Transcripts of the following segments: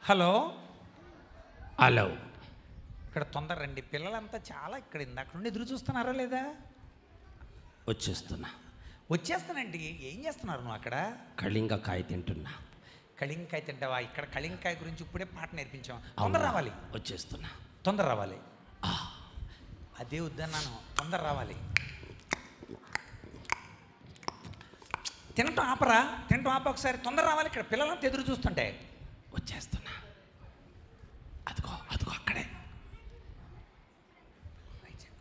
Hello hello. ఇక్కడ తొందర రండి, పిల్లలంతా చాలా ఇక్కడ ఇందాక నుండి ఎదురు చూస్తున్నారా లేదా? వచ్చేస్తానండి. ఏం చేస్తున్నారు నువ్వు అక్కడ? కళింగకాయ తింటున్నా. కళింకాయ తింటావా? ఇక్కడ కళింకాయ గురించి ఇప్పుడే పాట నేర్పించాం. తొందర రావాలి. వచ్చేస్తున్నా. తొందర రావాలి. అదే వద్దన్నాను, తొందర రావాలి. తినటం ఆపరా, తినటం ఆప ఒకసారి. తొందర రావాలి. ఇక్కడ పిల్లలంతా ఎదురు చూస్తుంటే. వచ్చేస్తున్నా. అదిగో అదిగో అక్కడే.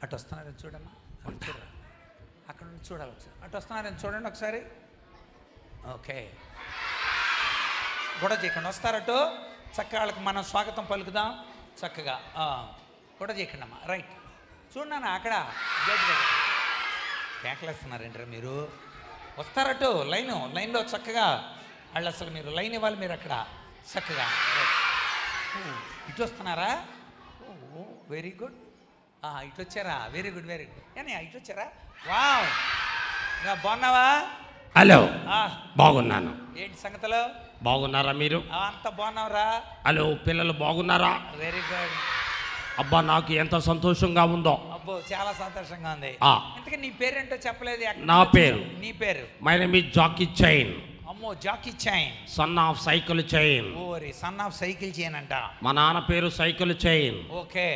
అటు వస్తున్నారని చూడమ్మా, అటు చూడరా, అక్కడ నుంచి చూడాలి ఒకసారి. అటు వస్తున్నారని చూడండి ఒకసారి. ఓకే, గొడవ చేయకుండా వస్తారటు. చక్కగా వాళ్ళకి మనం స్వాగతం పలుకుదాం. చక్కగా గొడవ చేయకండి అమ్మా. రైట్, చూడన్నా అక్కడ గేట్ దగ్గర కేకలేస్తున్నారంటారా మీరు? వస్తారటు లైన్లో చక్కగా వాళ్ళు. అసలు మీరు లైన్ ఇవ్వాలి. మీరు అక్కడ చక్కగా ఇటు వస్తున్నారా? ఓ వెరీ గుడ్. ఇటు వచ్చారా? Very good very good. కానీ ఇటు వచ్చారా? వావ్, బాగున్నావా? హలో, బాగున్నాను. ఏంటి సంగతులు? బాగున్నారా మీరు? అంత బాగున్నావురా? హలో, పిల్లలు బాగున్నారా? Very good. అబ్బా, నాకు ఎంత సంతోషంగా ఉందో. అబ్బో, చాలా సంతోషంగా ఉంది. ఇంతకీ నీ పేరేంటో చెప్పలేదు. నా పేరు? నీ పేరు? My name is Jackie chain. అమ్మో, Jackie chain. Son of cycle chain. ఓరి, సన్ ఆఫ్ సైకిల్ చైన్ అంట. మా నాన్న పేరు సైకిల్ చైన్. ఓకే.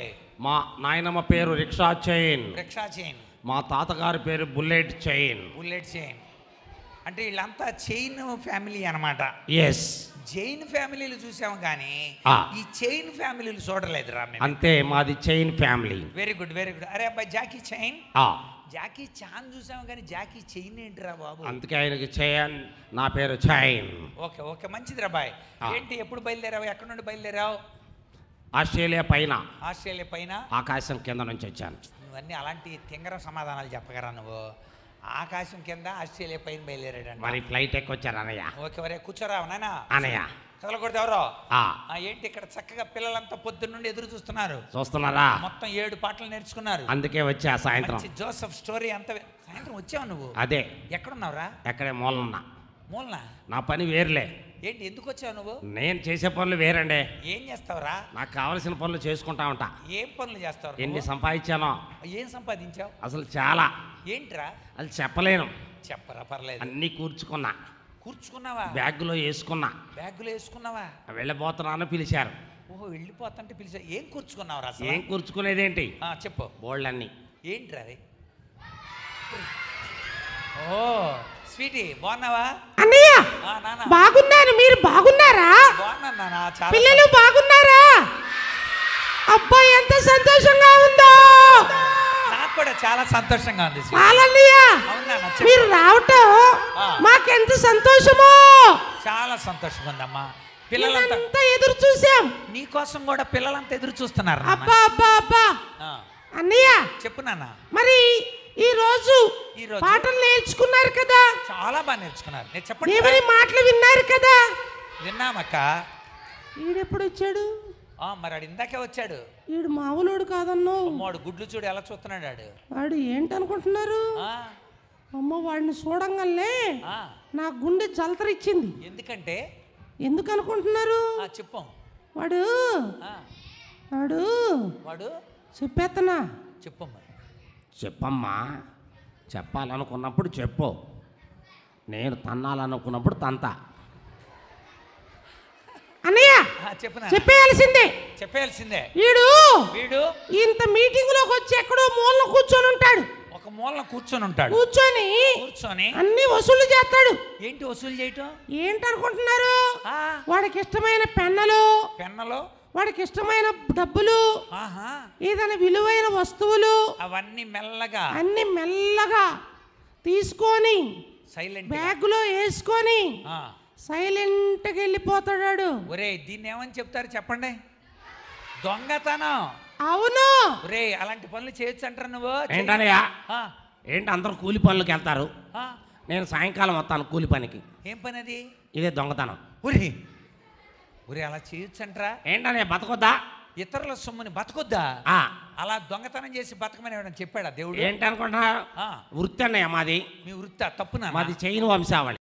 మా నాయనమ్మ పేరు రిక్షా చైన్. Rickshaw chain. మా తాతగారి పేరు బుల్లెట్ చైన్. బుల్లెట్ చైన్ అంటే వీళ్ళంతా చైన్ ఫ్యామిలీ అనమాట. ఎస్, జైన్ ఫ్యామిలీలు చూసాము కానీ ఈ చైన్ ఫ్యామిలీలు చూడలేదు రా. అంతే, మాది chain family. Very good very good. అరే అబ్బాయి, జాకీ చైన్. జాకీ చాన్ చూసాము కానీ జాకీ చైన్ ఏంటిరా బాబు? అందుకే ఆయనకి చైన్, నా పేరు చైన్. ఓకే ఓకే, మంచిది రా బాయ్. ఏంటి, ఎప్పుడు బయలుదేరావు? ఎక్కడి నుండి బయలుదేరావు? ఆస్ట్రేలియా పైన. ఆస్ట్రేలియా పైన? ఆకాశం కింద నుంచి వచ్చాను. నువ్వన్నీ అలాంటి తింగర సమాధానాలు చెప్పగరా నువ్వు? ఆకాశం కింద ఆస్ట్రేలియా పైన బయలుదేరాడు. మరి ఫ్లైట్ ఎక్కొచ్చారు అన్నయ్య. ఓకే, వరే కూర్చోరా నాయనా. అన్నయ్య కదలకూడదు ఎవరో. ఏంటి ఇక్కడ చక్కగా పిల్లలంతా పొద్దున్న నుండి ఎదురు చూస్తున్నారు. చూస్తున్నారా? మొత్తం 7 పాటలు నేర్చుకున్నారు. అందుకే వచ్చా సాయంత్రం. జోసెఫ్ స్టోరీ అంత సాయంత్రం వచ్చావు నువ్వు? అదే. ఎక్కడున్నావురా? ఎక్కడే మూలన్నా. మూలనా? నా పని వేరులే. ఏంటి, ఎందుకు వచ్చావు నువ్వు? నేను చేసే పనులు వేరండి. ఏం చేస్తావురా? నాకు కావలసిన పనులు చేసుకుంటా ఉంటా. ఏం పనులు చేస్తావు? ఎన్ని సంపాదించానో. ఏం సంపాదించావు? అసలు చాలా. ఏంట్రా? అది చెప్పలేను. చెప్పరా, పర్లేదు. అన్నీ కూర్చుకున్నా. కూర్చుకున్నావా? బ్యాగులో వేసుకున్నా. బ్యాగులో వేసుకున్నావా? వెళ్ళిపోతున్నాను పిలిచారు. ఓహో, వెళ్ళిపోతుంటే పిలిచారు. ఏం కూర్చుకున్నావురా? ఏం కూర్చుకునేదేంటి? చెప్పు. బోల్డన్నీ. ఏంట్రా అది? ఓ స్వీటీ, బాగున్నావా? అన్నయ్య బాగున్నాను, మీరు బాగున్నారా? బాగున్నాను నాన్న. చాలా. పిల్లలు బాగున్నారా? అబ్బాయి ఎంత సంతోషంగా ఉందో. నాకు కూడా చాలా సంతోషంగా ఉంది. మీరు రావటం మాకెంత సంతోషమో. చాలా సంతోషంగా ఉందమ్మా. పిల్లలంతా ఎదురు చూసాం. నీకోసం కూడా పిల్లలంతా ఎదురు చూస్తున్నారు. అబ్బా అబ్బా అబ్బా. అన్నయ్య చెప్పు నాన్న. మరి ఈ రోజు పాటలు నేర్చుకున్నారు కదా? చాలా బాగా నేర్చుకున్నారు. నేను చెప్పండి, ఎవరి మాటలు విన్నారు కదా? విన్నామక్క. ఈడెప్పుడు వచ్చాడు? మరి ఆడు ఇందాకే వచ్చాడు. ఈడు మామూలుడు కాదన్నావు. వాడు గుడ్లు చూడు ఎలా చూస్తున్నాడు ఆడు. వాడు ఏంటనుకుంటున్నారు? అమ్మ, వాడిని చూడంగానే నా గుండె జలతరిచ్చింది. ఎందుకంటే? ఎందుకు అనుకుంటున్నారు? చెప్పు. వాడు వాడు వాడు చెప్పేత్తనా? చెప్పమ్మా. చెప్పమ్మా. చెప్పాలనుకున్నప్పుడు చెప్పు. నేను తన్నాలనుకున్నప్పుడు తంతా. అన్నయ్య చెప్పేయాల్సిందే. చెప్పేయాల్సిందే. వీడు ఇంత మీటింగ్ లోకి వచ్చి ఎక్కడో మూలన కూర్చొని ఉంటాడు. ఒక మూలన కూర్చొని ఉంటాడు. కూర్చొని అన్ని వసూలు చేస్తాడు. ఏంటి వసూలు చేయటం? ఏంటనుకుంటున్నారు? వాడికి ఇష్టమైన పెన్నులు, వాడికి ఇష్టమైన డబ్బులు, ఏదైనా విలువైన వస్తువులు అవన్నీ మెల్లగా తీసుకొని బ్యాగులో వేసుకొని సైలెంట్గా వెళ్ళిపోతాడు. ఒరే, దీన్ని ఏమని చెప్తారు చెప్పండి? దొంగతనం. అవును. ఒరే, అలాంటి పనులు చేయొచ్చు అంటారు నువ్వు? ఏంటనయ్యా? ఏంటి అందరూ కూలి పనులకు వెళ్తారు, నేను సాయంకాలం వస్తాను కూలి పనికి. ఏం పని అది? ఇదే దొంగతనం. ఒరే అలా చేయొచ్చు అంటారా? ఏంటనే బతకొద్దా? ఇతరుల సొమ్ముని బతకొద్దా? అలా దొంగతనం చేసి బతకమని ఎవరైనా చెప్పాడా దేవుడు? ఏంటనుకుంటున్నా? వృత్తి అన్నయ్య మాది. మీ వృత్తి తప్పునా? మాది చైన్ వంశావళి.